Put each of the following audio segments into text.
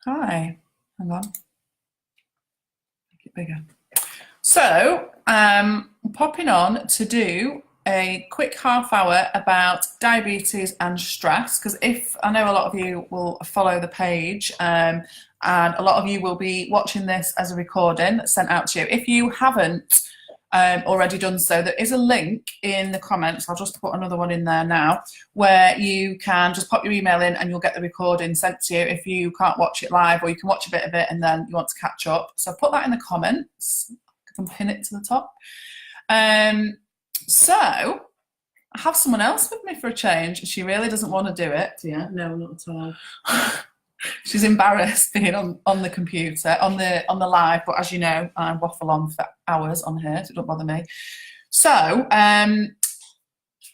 Hi, hang on, make it bigger. So, popping on to do a quick half hour about diabetes and stress, because if I know a lot of you will follow the page, and a lot of you will be watching this as a recording sent out to you. If you haven't already done so, there is a link in the comments. I'll just put another one in there now, where you can just pop your email in and you'll get the recording sent to you if you can't watch it live, or you can watch a bit of it and then you want to catch up. So put that in the comments. I can pin it to the top. So I have someone else with me for a change. She really doesn't want to do it. Yeah, no, not at all. She's embarrassed being on the computer, on the live, but as you know, I waffle on for hours on here, so don't bother me. So,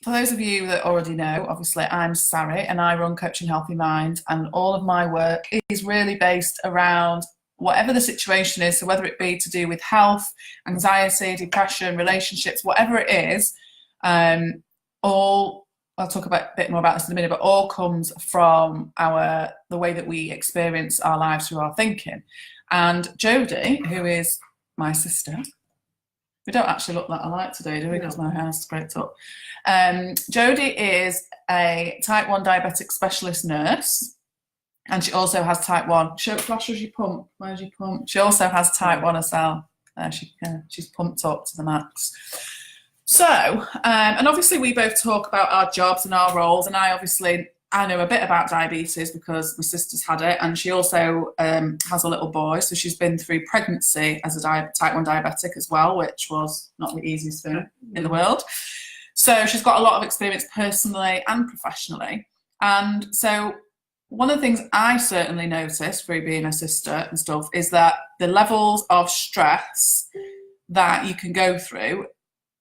for those of you that already know, obviously I'm Sari and I run Coaching Healthy Mind, and all of my work is really based around whatever the situation is, so whether it be to do with health, anxiety, depression, relationships, whatever it is, all I'll talk a bit more about this in a minute, but all comes from the way that we experience our lives through our thinking. And Jodie, who is my sister, we don't actually look that alike today, do we? Because my hair's scraped up. Jodie is a type 1 diabetic specialist nurse, and she also has type 1. Flash as you pump. Where's your pump? She also has type 1 herself. She's pumped up to the max. So, and obviously we both talk about our jobs and our roles, and I know a bit about diabetes because my sister's had it, and she also has a little boy, so she's been through pregnancy as a type 1 diabetic as well, which was not the easiest thing in the world. So she's got a lot of experience personally and professionally. And so one of the things I certainly noticed through being a sister and stuff is that the levels of stress that you can go through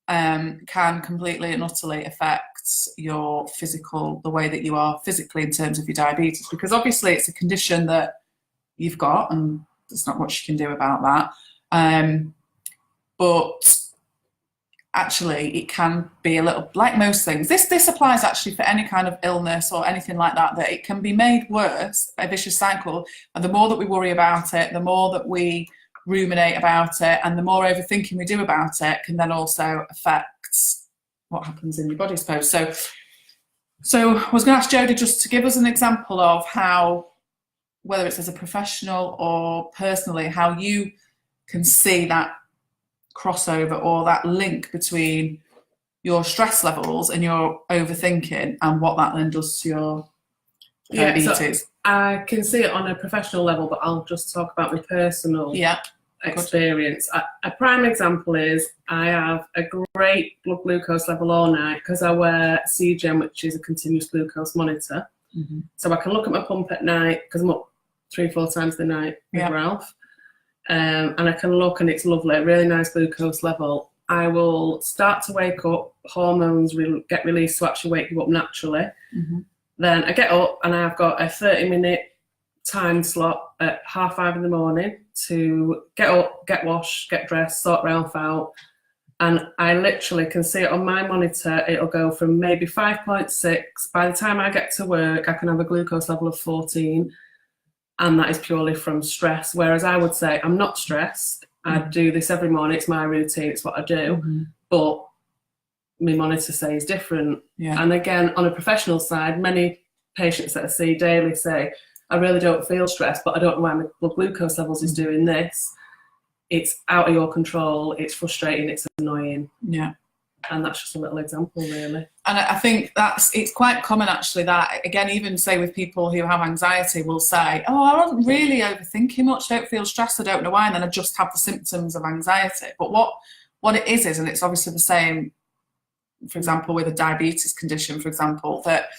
can completely and utterly affect your the way that you are physically in terms of your diabetes, because obviously it's a condition that you've got and there's not much you can do about that. But actually it can be a little, like most things, this applies actually for any kind of illness or anything like that it can be made worse, a vicious cycle. And the more that we worry about it, the more that we ruminate about it, and the more overthinking we do about it can then also affect what happens in your body, I suppose. So I was going to ask Jodie just to give us an example of how, whether it's as a professional or personally, how you can see that crossover or that link between your stress levels and your overthinking and what that then does to your diabetes. So I can see it on a professional level, but I'll just talk about my personal experience. A prime example is I have a great blood glucose level all night because I wear CGM, which is a continuous glucose monitor. Mm-hmm. So I can look at my pump at night because I'm up 3-4 times the night with Ralph. And I can look and it's lovely, really nice glucose level. I will start to wake up, hormones get released to actually wake you up naturally. Mm-hmm. Then I get up and I've got a 30-minute time slot at 5:30 in the morning to get up, get washed, get dressed, sort Ralph out. And I literally can see it on my monitor. It'll go from maybe 5.6. By the time I get to work, I can have a glucose level of 14. And that is purely from stress. Whereas I would say I'm not stressed. I do this every morning. It's my routine. It's what I do. Mm-hmm. But my monitor says different. Yeah. And again, on a professional side, many patients that I see daily say, I really don't feel stressed, but I don't know why my blood glucose levels is doing this. It's out of your control. It's frustrating. It's annoying. Yeah. And that's just a little example, really. And I think it's quite common, actually, that, again, even say with people who have anxiety will say, oh, I wasn't really overthinking much, don't feel stressed, I don't know why, and then I just have the symptoms of anxiety. But what it is, and it's obviously the same, for example, with a diabetes condition, for example, that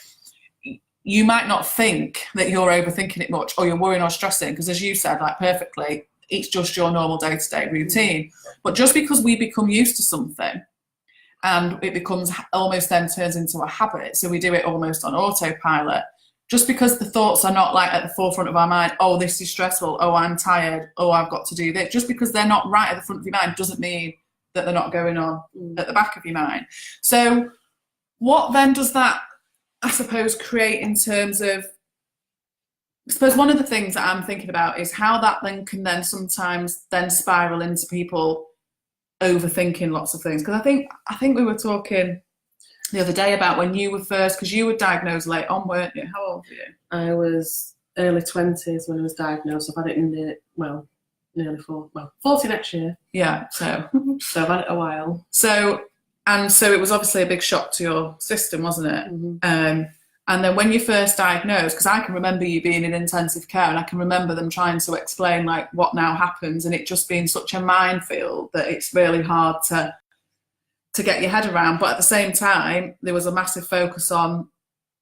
you might not think that you're overthinking it much or you're worrying or stressing, because as you said, like perfectly, it's just your normal day-to-day routine. But just because we become used to something and it becomes almost then turns into a habit, so we do it almost on autopilot, just because the thoughts are not like at the forefront of our mind, oh, this is stressful, oh, I'm tired, oh, I've got to do this, just because they're not right at the front of your mind doesn't mean that they're not going on at the back of your mind. So what then does that, I suppose, create in terms of suppose one of the things that I'm thinking about is how that then can then sometimes then spiral into people overthinking lots of things. Because I think we were talking the other day about when you were first, because you were diagnosed late on, weren't you? How old were you? I was early 20s when I was diagnosed. I've had it in nearly 40 next year. Yeah, so I've had it a while. So it was obviously a big shock to your system, wasn't it? Mm-hmm. And then when you first diagnosed, because I can remember you being in intensive care, and I can remember them trying to explain like what now happens, and it just being such a minefield that it's really hard to get your head around. But at the same time, there was a massive focus on,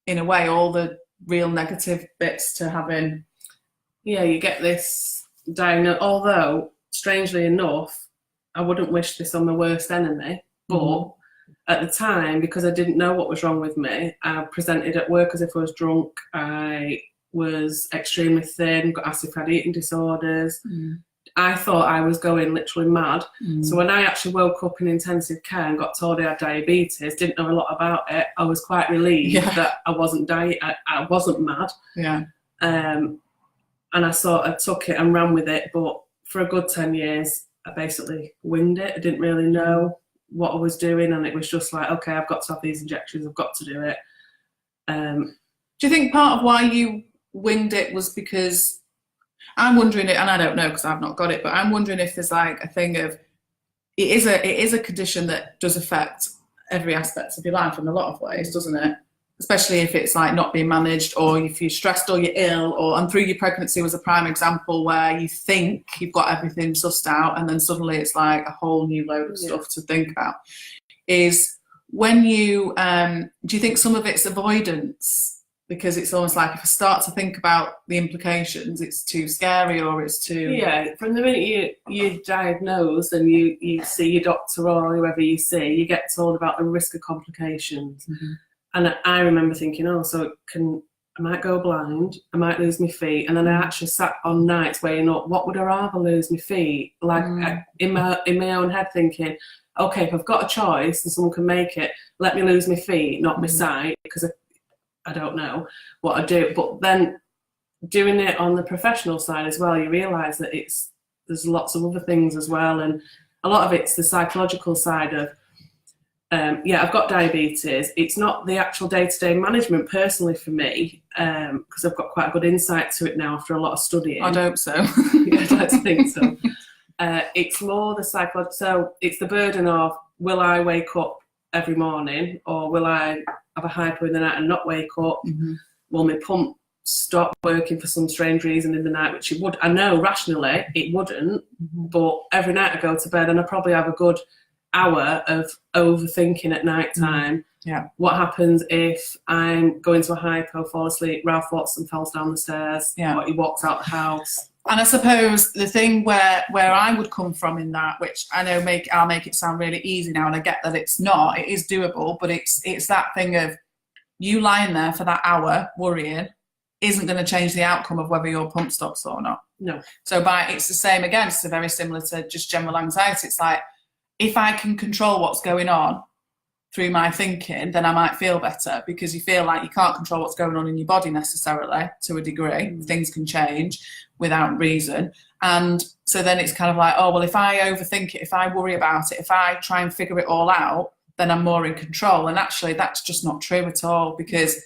in a way, all the real negative bits to having. Yeah, you get this diagnosis. Although, strangely enough, I wouldn't wish this on my worst enemy, but at the time, because I didn't know what was wrong with me, I presented at work as if I was drunk. I was extremely thin, got asked if I had eating disorders. I thought I was going literally mad. So when I actually woke up in intensive care and got told I had diabetes, didn't know a lot about it, I was quite relieved that I wasn't I wasn't mad. Yeah. And I sort of took it and ran with it. But for a good 10 years, I basically winged it. I didn't really know what I was doing, and it was just like, okay, I've got to have these injections, I've got to do it. Do you think part of why you winged it was because, I'm wondering it, and I don't know because I've not got it, but I'm wondering if there's like a thing of, it is a condition that does affect every aspect of your life in a lot of ways, doesn't it? Especially if it's like not being managed, or if you're stressed or you're ill, and through your pregnancy was a prime example where you think you've got everything sussed out and then suddenly it's like a whole new load of stuff to think about. Is when you, do you think some of it's avoidance? Because it's almost like if I start to think about the implications, it's too scary or it's too... Yeah, from the minute you're diagnosed and you see your doctor or whoever you see, you get told about the risk of complications. And I remember thinking, I might go blind, I might lose my feet. And then I actually sat on nights weighing up, what would I rather lose my feet? Like in my own head thinking, okay, if I've got a choice and someone can make it, let me lose my feet, not my sight, because I don't know what I do. But then doing it on the professional side as well, you realise that there's lots of other things as well. And a lot of it's the psychological side of, I've got diabetes. It's not the actual day-to-day management personally for me, because I've got quite a good insight to it now after a lot of studying. I'd hope so. Yeah, I'd like to think so. It's more the psychological. So it's the burden of, will I wake up every morning, or will I have a hypo in the night and not wake up? Will my pump stop working for some strange reason in the night, which it would. I know rationally it wouldn't, but every night I go to bed and I probably have a good hour of overthinking at night time. Yeah. What happens if I'm going to a hypo, fall asleep, Ralph Watson falls down the stairs, or he walks out the house? And I suppose the thing where I would come from in that, which I know I'll make it sound really easy now, and I get that it's not, it is doable, but it's that thing of you lying there for that hour worrying isn't going to change the outcome of whether your pump stops or not. No. So it's the same again, it's very similar to just general anxiety. It's like, if I can control what's going on through my thinking, then I might feel better, because you feel like you can't control what's going on in your body necessarily to a degree. Things can change without reason. And so then it's kind of like, oh, well, if I overthink it, if I worry about it, if I try and figure it all out, then I'm more in control. And actually that's just not true at all, because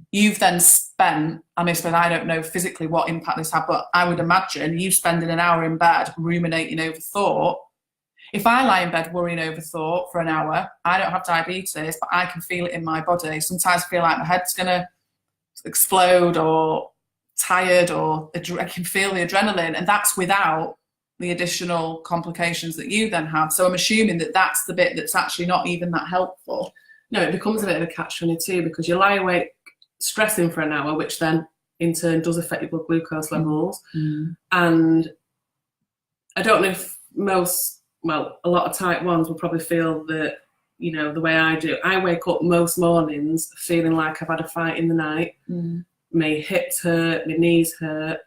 you've then spent, I don't know physically what impact this had, but I would imagine you spending an hour in bed ruminating over thought. If I lie in bed worrying over thought for an hour, I don't have diabetes, but I can feel it in my body. Sometimes I feel like my head's going to explode, or tired, or I can feel the adrenaline, and that's without the additional complications that you then have. So I'm assuming that that's the bit that's actually not even that helpful. No, it becomes a bit of a catch-22, because you lie awake stressing for an hour, which then in turn does affect your blood glucose levels. And I don't know if a lot of type 1s will probably feel that, the way I do. I wake up most mornings feeling like I've had a fight in the night. My hips hurt, my knees hurt.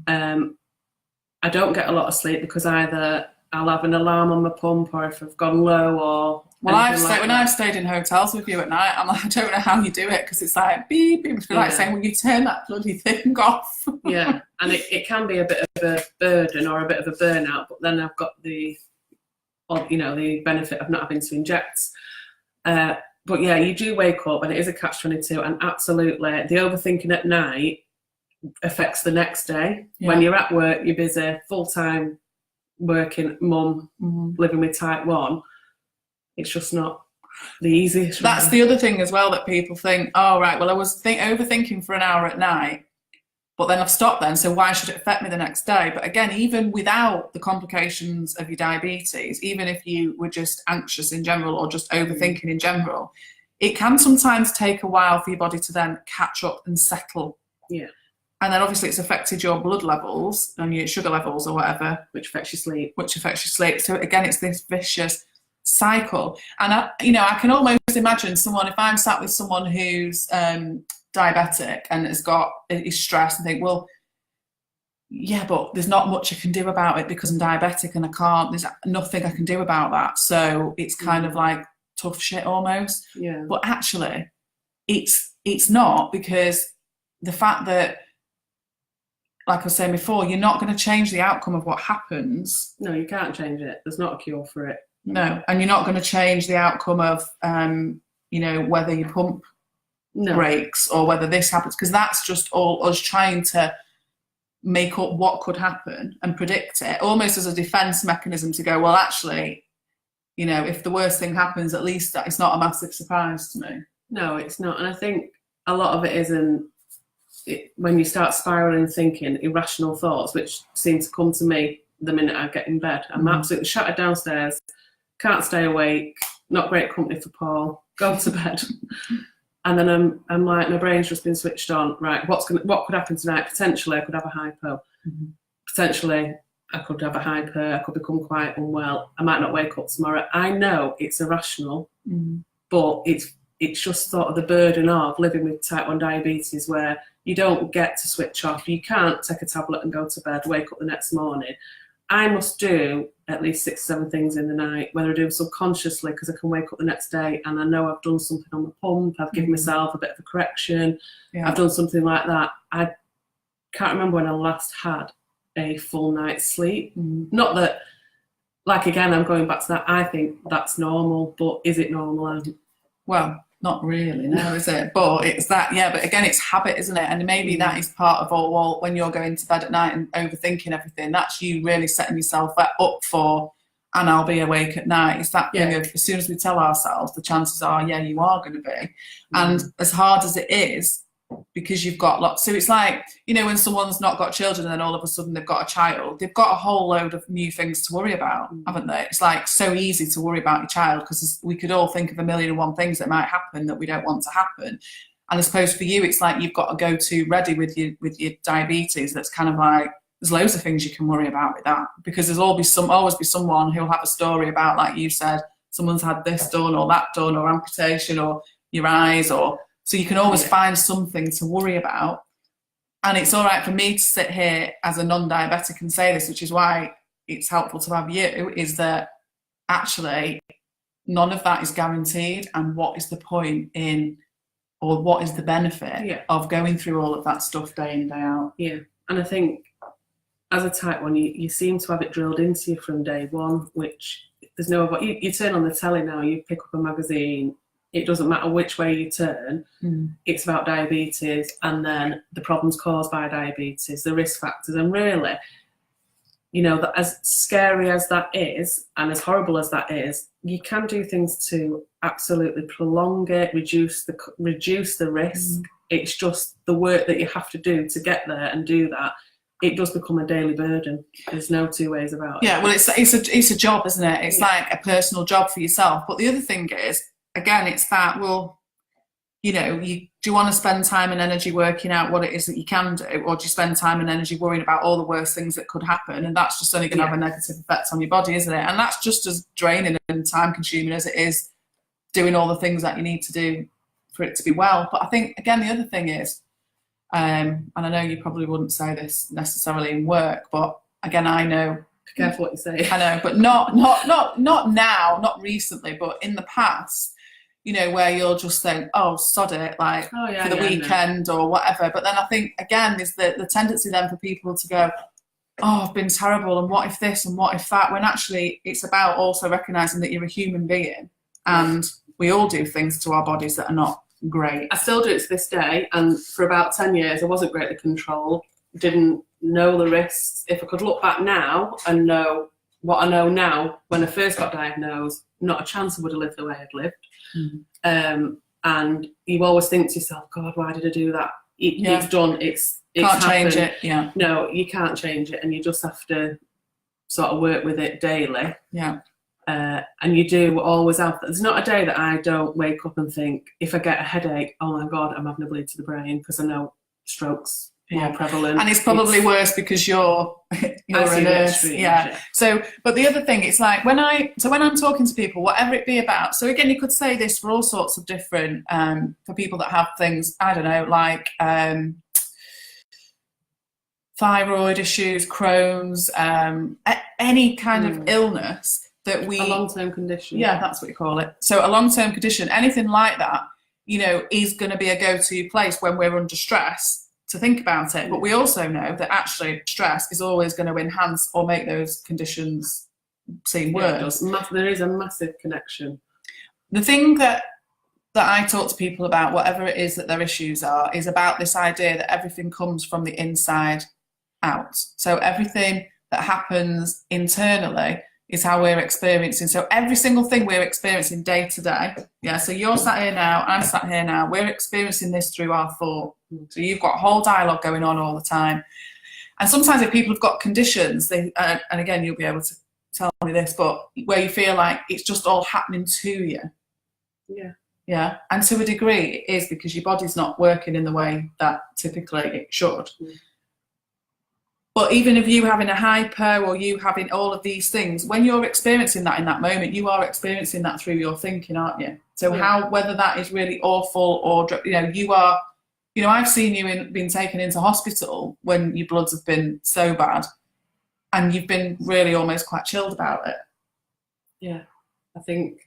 I don't get a lot of sleep, because either I'll have an alarm on my pump, or if I've gone low, or Well, I've stayed in hotels with you at night, I'm like, I don't know how you do it, because it's like beep, beep. It's like saying, well, you turn that bloody thing off. Yeah, and it can be a bit of a burden or a bit of a burnout, but then I've got the benefit of not having to inject. But yeah, you do wake up and it is a catch-22, and absolutely the overthinking at night affects the next day. Yeah. When you're at work, you're busy, full-time working mum, living with type 1, it's just not the easiest. That's the other thing as well, that people think, oh right, well I was overthinking for an hour at night, but then I've stopped then, so why should it affect me the next day? But again, even without the complications of your diabetes, even if you were just anxious in general or just overthinking in general, it can sometimes take a while for your body to then catch up and settle. Yeah. And then obviously it's affected your blood levels and your sugar levels or whatever. Which affects your sleep. So again, it's this vicious cycle. And I can almost imagine someone, if I'm sat with someone who's diabetic and is stressed, and think, well, yeah, but there's not much I can do about it because I'm diabetic and there's nothing I can do about that. So it's kind of like tough shit almost. Yeah. But actually it's not, because the fact that, like I was saying before, you're not going to change the outcome of what happens. No, you can't change it. There's not a cure for it. No, and you're not going to change the outcome of, whether your pump breaks or whether this happens, because that's just all us trying to make up what could happen and predict it, almost as a defense mechanism to go, well, actually, if the worst thing happens, at least it's not a massive surprise to me. No, it's not. And I think a lot of it is when you start spiraling thinking irrational thoughts, which seem to come to me the minute I get in bed. I'm absolutely shattered downstairs, can't stay awake, not great company for Paul, go to bed. And then I'm like, my brain's just been switched on. Right, what could happen tonight? Potentially I could have a hypo. Potentially I could have a hyper, I could become quite unwell, I might not wake up tomorrow. I know it's irrational, but it's just sort of the burden of living with type 1 diabetes, where you don't get to switch off. You can't take a tablet and go to bed, wake up the next morning. I must do at least 6 or 7 things in the night, whether I do them subconsciously because I can wake up the next day and I know I've done something on the pump, I've given myself a bit of a correction, I've done something like that. I can't remember when I last had a full night's sleep. Not that, like, again, I'm going back to that, I think that's normal, but is it normal? Well, not really, no, is it? But it's that, but again, it's habit, isn't it? And maybe that is part of all, when you're going to bed at night and overthinking everything, that's you really setting yourself up for, and I'll be awake at night. It's that thing of, as soon as we tell ourselves, the chances are, you are going to be. And as hard as it is, because you've got lots, so it's like, when someone's not got children and then all of a sudden they've got a child, they've got a whole load of new things to worry about, haven't they? It's like so easy to worry about your child, because we could all think of 1,000,001 things that might happen that we don't want to happen. And I suppose for you, it's like you've got to go to ready with your diabetes. That's kind of like, there's loads of things you can worry about with that, because there's always be someone who'll have a story about, like you said, someone's had this done or that done, or amputation, or your eyes, or so you can always find something to worry about. And it's all right for me to sit here as a non-diabetic and say this, which is why it's helpful to have you, is that actually none of that is guaranteed. And what is the point or what is the benefit of going through all of that stuff day in, day out? Yeah. And I think as a type 1, you seem to have it drilled into you from day one, which there's no, you turn on the telly now, you pick up a magazine, it doesn't matter which way you turn, it's about diabetes, and then the problems caused by diabetes, the risk factors. And really, that as scary as that is, and as horrible as that is, you can do things to absolutely prolong it, reduce the risk. It's just the work that you have to do to get there and do that. It does become a daily burden. There's no two ways about it. Yeah, well, it's a job, isn't it? It's like a personal job for yourself. But the other thing is, again, it's that, well, do you want to spend time and energy working out what it is that you can do, or do you spend time and energy worrying about all the worst things that could happen? And that's just only going to have a negative effect on your body, isn't it? And that's just as draining and time consuming as it is doing all the things that you need to do for it to be well. But I think, again, the other thing is, and I know you probably wouldn't say this necessarily in work, but again, I know Careful what you say. I know, but not now, not recently, but in the past, you know, where you'll just think, oh, sod it, like for the weekend or whatever. But then I think, again, there's the tendency then for people to go, oh, I've been terrible, and what if this and what if that, when actually it's about also recognising that you're a human being and we all do things to our bodies that are not great. I still do it to this day, and for about 10 years I wasn't greatly controlled, didn't know the risks. If I could look back now and know what I know now, when I first got diagnosed, not a chance I would have lived the way I'd lived. And you always think to yourself, God, why did I do that? It's done, it's can't happened. Change it. No, you can't change it, and you just have to sort of work with it daily. And you do always have, there's not a day that I don't wake up and think, if I get a headache, oh my God, I'm having a bleed to the brain, because I know strokes more prevalent. And it's probably worse because you're a nurse. So, but the other thing, it's like when I'm talking to people, whatever it be about, so again, you could say this for all sorts of different, for people that have things, I don't know, like thyroid issues, Crohn's, any kind of illness that a long-term condition. Yeah, that's what you call it. So a long-term condition, anything like that, you know, is going to be a go-to place when we're under stress to think about it. But we also know that actually stress is always going to enhance or make those conditions seem worse. There is a massive connection. The thing that I talk to people about, whatever it is that their issues are, is about this idea that everything comes from the inside out. So everything that happens internally is how we're experiencing. So every single thing we're experiencing day to day. Yeah, so you're sat here now, I'm sat here now, we're experiencing this through our thought. So you've got a whole dialogue going on all the time. And sometimes if people have got conditions, they, and again, you'll be able to tell me this, but where you feel like it's just all happening to you. Yeah. And to a degree, it is, because your body's not working in the way that typically it should. But even if you having a hyper or you having all of these things, when you're experiencing that in that moment, you are experiencing that through your thinking, aren't you? So whether that is really awful or, you know, you are, you know, I've seen you being taken into hospital when your bloods have been so bad and you've been really almost quite chilled about it. Yeah, I think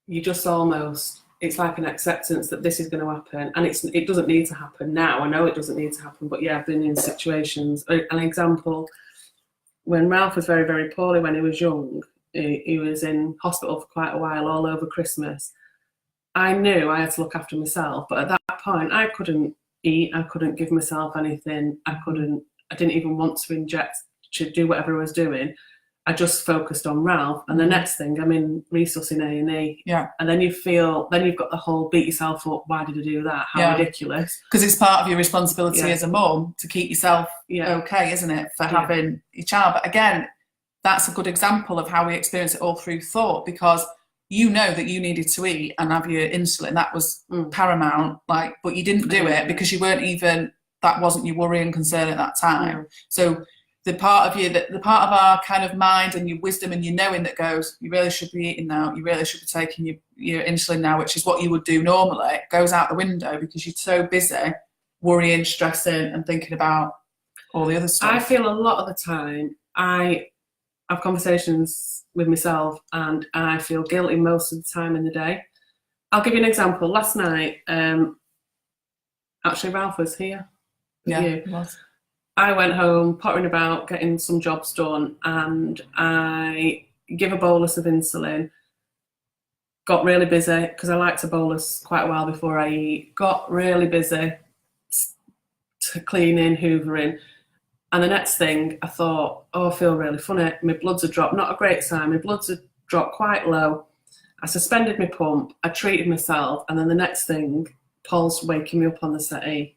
you just almost, it's like an acceptance that this is going to happen, and it doesn't need to happen now. I know it doesn't need to happen, but yeah, I've been in situations. An example, when Ralph was very, very poorly when he was young, he was in hospital for quite a while, all over Christmas. I knew I had to look after myself, but at that point, I couldn't eat, I couldn't give myself anything, I didn't even want to inject, to do whatever I was doing. I just focused on Ralph, and the next thing I'm in resus in A&E. Yeah. And then you've got the whole beat yourself up. Why did I do that? How ridiculous. Because it's part of your responsibility as a mum to keep yourself okay, isn't it, for having your child. But again, that's a good example of how we experience it all through thought, because you know that you needed to eat and have your insulin. That was paramount, but you didn't do it because you weren't even, that wasn't your worry and concern at that time. So the part of you, the part of our kind of mind and your wisdom and your knowing that goes, you really should be eating now, you really should be taking your insulin now, which is what you would do normally, goes out the window because you're so busy worrying, stressing and thinking about all the other stuff. I feel a lot of the time I have conversations with myself and I feel guilty most of the time in the day. I'll give you an example. Last night, actually Ralph was here. Yeah, he was. I went home, pottering about, getting some jobs done, and I give a bolus of insulin. Got really busy, because I like to bolus quite a while before I eat. Got really busy, cleaning, hoovering. And the next thing, I thought, I feel really funny. My bloods had dropped, not a great sign. My bloods had dropped quite low. I suspended my pump, I treated myself, and then the next thing, Paul's waking me up on the settee.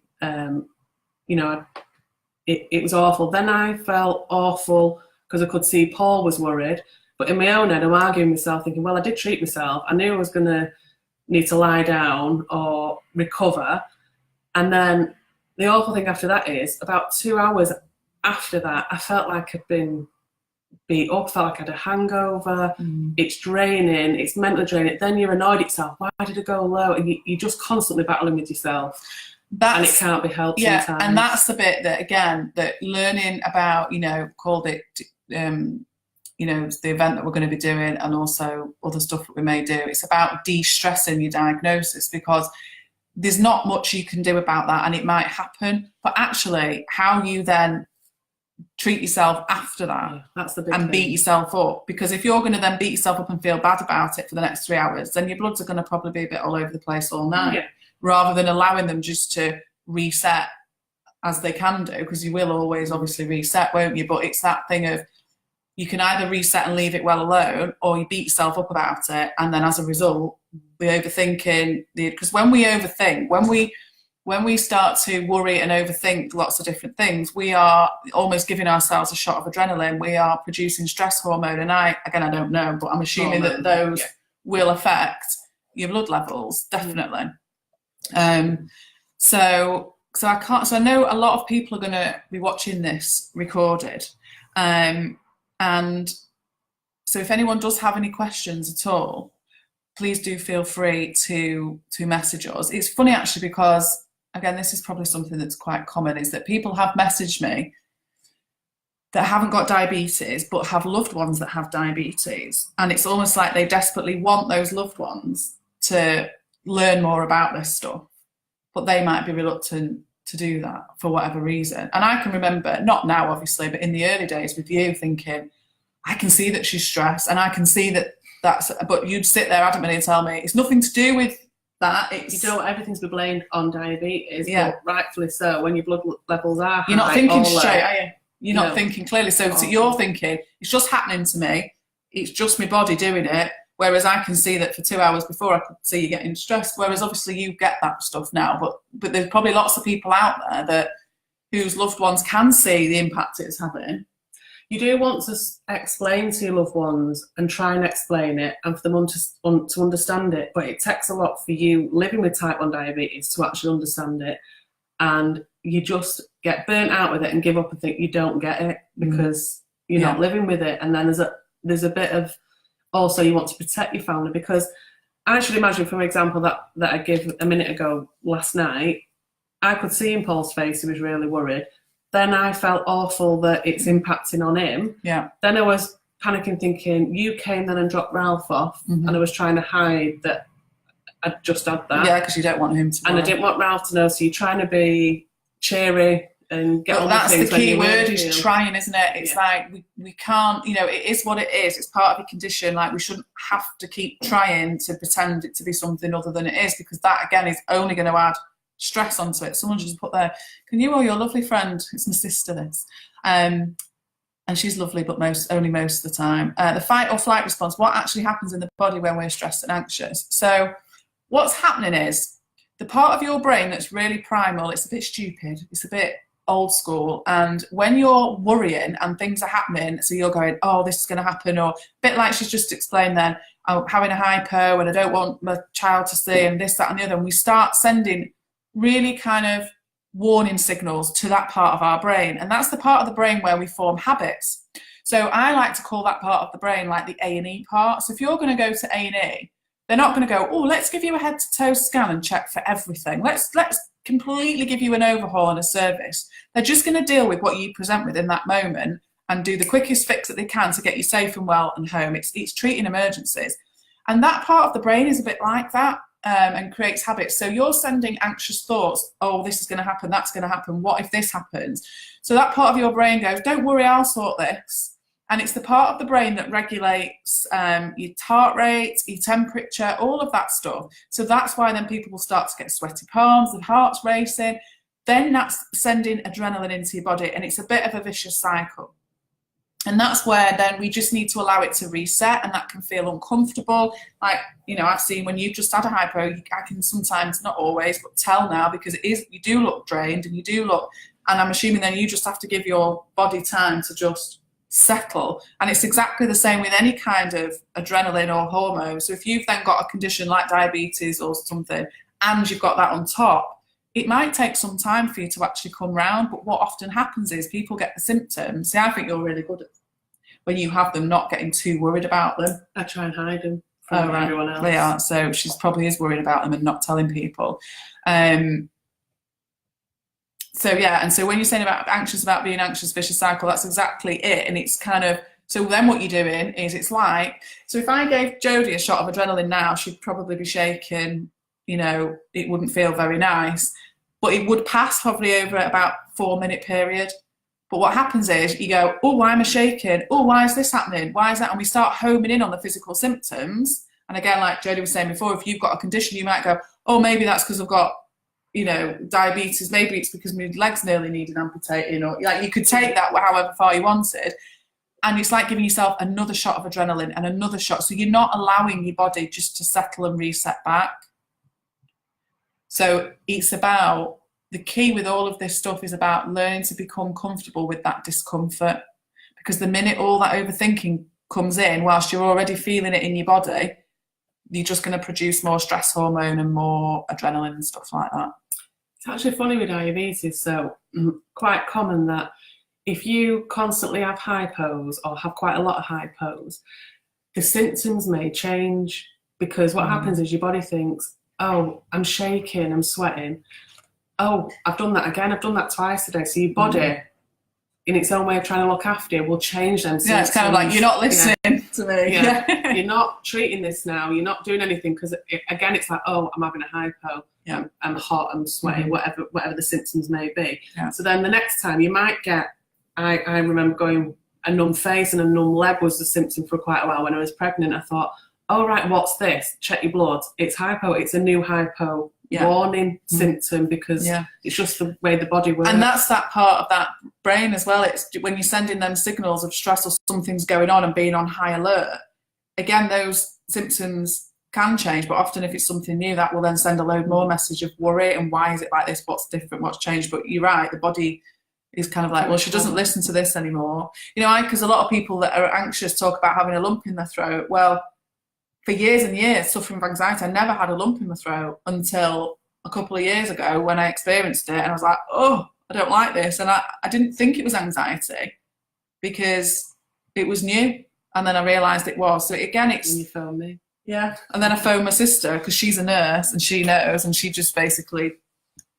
It was awful. Then I felt awful because I could see Paul was worried. But in my own head, I'm arguing myself, thinking, well, I did treat myself. I knew I was going to need to lie down or recover. And then the awful thing after that is, about 2 hours after that, I felt like I'd been beat up, felt like I had a hangover. It's draining, it's mentally draining. Then you're annoyed at yourself. Why did I go low? And you're just constantly battling with yourself. and it can't be helped sometimes. And that's the bit that, again, that learning about, called it, the event that we're going to be doing, and also other stuff that we may do. It's about de-stressing your diagnosis, because there's not much you can do about that, and it might happen, but actually how you then treat yourself after that, that's the big and thing. Beat yourself up, because if you're going to then beat yourself up and feel bad about it for the next 3 hours, then your bloods are going to probably be a bit all over the place all night, rather than allowing them just to reset as they can do, because you will always obviously reset, won't you? But it's that thing of, you can either reset and leave it well alone, or you beat yourself up about it, and then as a result, the overthinking, because when we overthink, when we start to worry and overthink lots of different things, we are almost giving ourselves a shot of adrenaline. We are producing stress hormone, and I don't know, but I'm assuming that those will affect your blood levels, definitely. So I know a lot of people are going to be watching this recorded, and so if anyone does have any questions at all, please do feel free to message us. It's funny actually, because again, this is probably something that's quite common, is that people have messaged me that haven't got diabetes but have loved ones that have diabetes, and it's almost like they desperately want those loved ones to learn more about this stuff, but they might be reluctant to do that for whatever reason. And I can remember, not now obviously, but in the early days with you, thinking, I can see that she's stressed, and I can see but you'd sit there adamantly and tell me it's nothing to do with that. It's, everything's be blamed on diabetes, but rightfully so. When your blood levels are you're not thinking straight, are you? You're not thinking clearly. So you're thinking, it's just happening to me, it's just my body doing it. Whereas I can see that for 2 hours before, I could see you getting stressed. Whereas obviously you get that stuff now, but there's probably lots of people out there whose loved ones can see the impact it's having. You do want to explain to your loved ones and try and explain it, and for them to understand it, but it takes a lot for you living with type 1 diabetes to actually understand it, and you just get burnt out with it and give up and think you don't get it because you're not living with it. And then there's a bit of, also you want to protect your family, because I should imagine, from an example that I gave a minute ago last night, I could see in Paul's face he was really worried. Then I felt awful that it's impacting on him. Yeah. Then I was panicking, thinking, you came then and dropped Ralph off, and I was trying to hide that I'd just had that. Yeah, because you don't want him to know. And I didn't want Ralph to know, so you're trying to be cheery and get on with things. That's the key word, is trying, isn't it? It's like, we can't, it is what it is. It's part of your condition. Like, we shouldn't have to keep trying to pretend it to be something other than it is, because that, again, is only going to add stress onto it. Someone just put there, can you or your lovely friend, it's my sister this, and she's lovely, but only most of the time, the fight or flight response, what actually happens in the body when we're stressed and anxious. So what's happening is, the part of your brain that's really primal, it's a bit stupid, it's a bit old school, and when you're worrying and things are happening, so you're going, oh, this is going to happen, or a bit like she's just explained then, I'm having a hypo and I don't want my child to see, and this, that and the other, and we start sending really kind of warning signals to that part of our brain, and that's the part of the brain where we form habits. So I like to call that part of the brain like the A&E part. So if you're going to go to A&E, they're not going to go, oh, let's give you a head-to-toe scan and check for everything. Let's completely give you an overhaul and a service. They're just going to deal with what you present with in that moment and do the quickest fix that they can to get you safe and well and home. It's treating emergencies. And that part of the brain is a bit like that. And creates habits. So you're sending anxious thoughts, oh, this is going to happen, that's going to happen, what if this happens? So that part of your brain goes, don't worry, I'll sort this. And it's the part of the brain that regulates your heart rate, your temperature, all of that stuff. So that's why then people will start to get sweaty palms, the heart's racing. Then that's sending adrenaline into your body, and it's a bit of a vicious cycle. And that's where then we just need to allow it to reset, and that can feel uncomfortable. Like, I've seen when you've just had a hypo, I can sometimes, not always, but tell now, because you do look drained and and I'm assuming then you just have to give your body time to just settle. And it's exactly the same with any kind of adrenaline or hormone. So if you've then got a condition like diabetes or something, and you've got that on top, it might take some time for you to actually come round, but what often happens is people get the symptoms. See, I think you're really good at, when you have them, not getting too worried about them. I try and hide them from everyone else. They are. So she's probably is worried about them and not telling people. And So yeah, and so when you're saying about being anxious, vicious cycle, that's exactly it. And it's kind of, so then what you're doing is, it's like, so if I gave Jodie a shot of adrenaline now, she'd probably be shaking, you know, it wouldn't feel very nice, but it would pass probably over about 4-minute period. But what happens is you go, oh, why am I shaking? Oh, why is this happening? Why is that? And we start homing in on the physical symptoms. And again, like Jodie was saying before, if you've got a condition, you might go, oh, maybe that's because I've got, you know, diabetes. Maybe it's because my legs nearly needed amputating, or like, you could take that however far you wanted. And it's like giving yourself another shot of adrenaline and another shot. So you're not allowing your body just to settle and reset back. So it's about, the key with all of this stuff is about learning to become comfortable with that discomfort. Because the minute all that overthinking comes in, whilst you're already feeling it in your body, you're just going to produce more stress hormone and more adrenaline and stuff like that. It's actually funny with diabetes, so quite common that if you constantly have hypos or have quite a lot of hypos, the symptoms may change, because what happens is your body thinks, oh, I'm shaking, I'm sweating. Oh, I've done that again, I've done that twice today. So your body, in its own way of trying to look after you, will change them. Yeah, it's kind of like, you're not listening to me. Yeah. You're not treating this now, you're not doing anything, because again, it's like, oh, I'm having a hypo, I'm hot, I'm sweating, whatever the symptoms may be. Yeah. So then the next time you might get, I remember going, a numb face and a numb leg was the symptom for quite a while when I was pregnant. I thought, oh, right, what's this? Check your blood. It's hypo, it's a new hypo. Warning symptom, because it's just the way the body works. And that's that part of that brain as well. It's when you're sending them signals of stress or something's going on and being on high alert, again, those symptoms can change, but often if it's something new, that will then send a load more message of worry and why is it like this, what's different, what's changed. But you're right, the body is kind of like, well, she doesn't listen to this anymore. You know, because a lot of people that are anxious talk about having a lump in their throat. Well, for years and years, suffering from anxiety, I never had a lump in my throat until a couple of years ago when I experienced it. And I was like, oh, I don't like this. And I didn't think it was anxiety because it was new. And then I realised it was. So again, it's... And you phoned me. Yeah. And then I phoned my sister because she's a nurse and she knows. And she just basically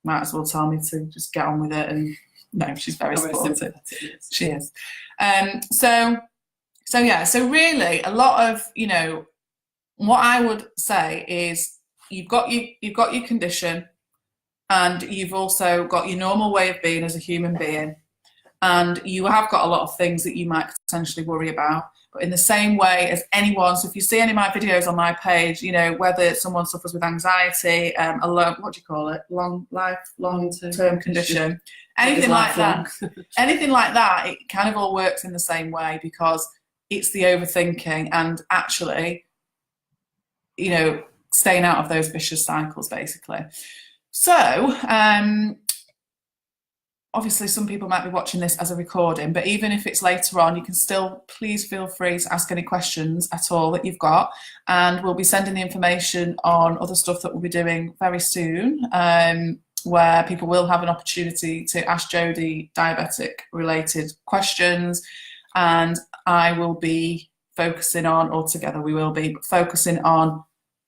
might as well tell me to just get on with it. And no, she's very supportive. She is. So yeah, so really a lot of, you know, what I would say is you've got your condition, and you've also got your normal way of being as a human being, and you have got a lot of things that you might potentially worry about. But in the same way as anyone, so if you see any of my videos on my page, you know, whether someone suffers with anxiety, what do you call it, long-term condition, anything like that, anything like that, it kind of all works in the same way, because it's the overthinking and actually, you know, staying out of those vicious cycles, basically. So, obviously some people might be watching this as a recording, but even if it's later on, you can still, please feel free to ask any questions at all that you've got. And we'll be sending the information on other stuff that we'll be doing very soon, where people will have an opportunity to ask Jodie diabetic related questions. And I will be focusing on, or together we will be focusing on,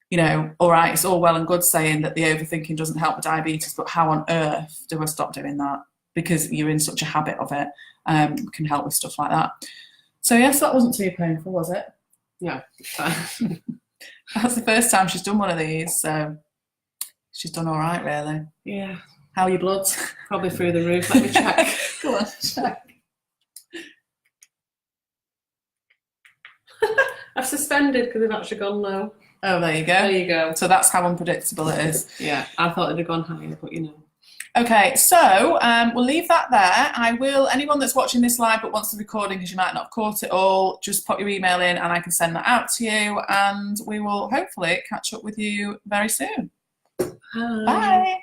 you know, all right, it's all well and good saying that the overthinking doesn't help with diabetes, but how on earth do I stop doing that? Because you're in such a habit of it, can help with stuff like that. So yes, that wasn't too painful, was it? Yeah. That's the first time she's done one of these, so she's done all right, really. Yeah. How are your bloods? Probably through the roof. Let me check. Go on, check. I've suspended because they've actually gone low. Oh, there you go. There you go. So that's how unpredictable it is. Yeah, I thought it'd have gone higher, but you know. Okay, so we'll leave that there. I will, anyone that's watching this live but wants the recording because you might not have caught it all, just pop your email in and I can send that out to you, and we will hopefully catch up with you very soon. Bye. Bye.